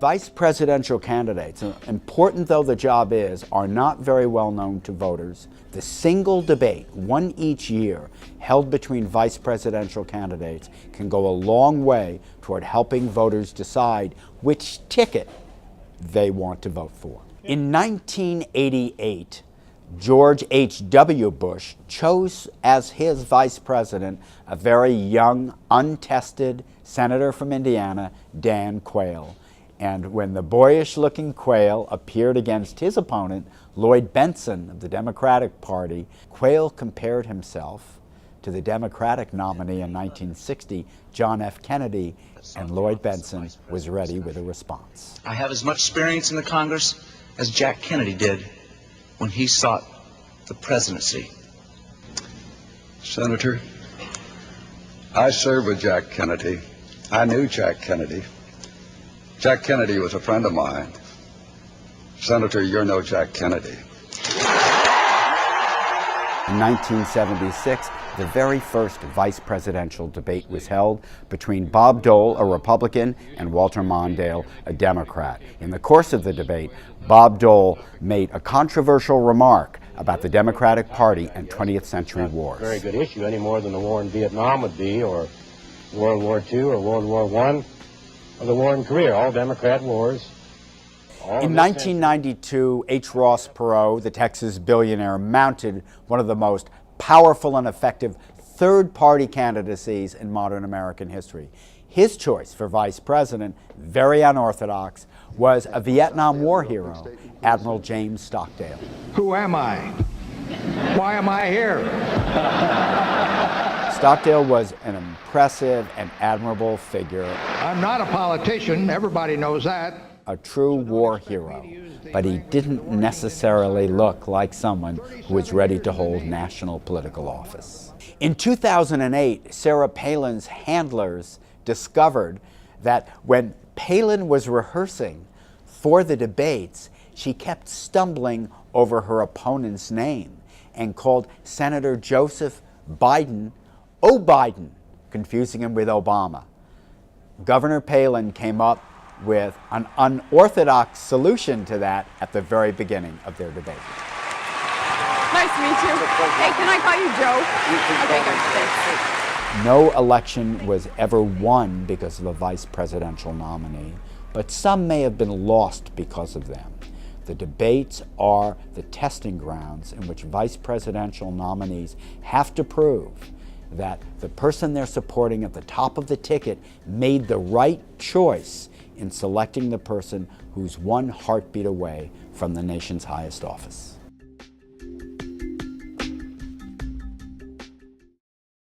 Vice presidential candidates, important though the job is, are not very well known to voters. The single debate, one each year, held between vice presidential candidates can go a long way toward helping voters decide which ticket they want to vote for. In 1988, George H.W. Bush chose as his vice president a very young, untested senator from Indiana, Dan Quayle. And when the boyish-looking Quayle appeared against his opponent, Lloyd Bentsen of the Democratic Party, Quayle compared himself to the Democratic nominee in 1960, John F. Kennedy, and Lloyd Bentsen was ready with a response. I have as much experience in the Congress as Jack Kennedy did when he sought the presidency. Senator, I served with Jack Kennedy. I knew Jack Kennedy. Jack Kennedy was a friend of mine. Senator, you're no Jack Kennedy. In 1976, the very first vice presidential debate was held between Bob Dole, a Republican, and Walter Mondale, a Democrat. In the course of the debate, Bob Dole made a controversial remark about the Democratic Party and 20th century wars. Very good issue, any more than the war in Vietnam would be, or World War II, or World War I, or the war in Korea, all Democrat wars. In 1992, H. Ross Perot, the Texas billionaire, mounted one of the most powerful and effective third-party candidacies in modern American history. His choice for vice president, very unorthodox, was a Vietnam War hero, Admiral James Stockdale. Who am I? Why am I here? Stockdale was an impressive and admirable figure. I'm not a politician, everybody knows that. A true war hero, but he didn't necessarily look like someone who was ready to hold national political office. In 2008, Sarah Palin's handlers discovered that when Palin was rehearsing for the debates, she kept stumbling over her opponent's name and called Senator Joseph Biden, "Oh Biden," confusing him with Obama. Governor Palin came up with an unorthodox solution to that at the very beginning of their debate. Nice to meet you. Hey, can I call you Joe? Okay, good. Thanks. No election was ever won because of a vice presidential nominee, but some may have been lost because of them. The debates are the testing grounds in which vice presidential nominees have to prove that the person they're supporting at the top of the ticket made the right choice in selecting the person who's one heartbeat away from the nation's highest office.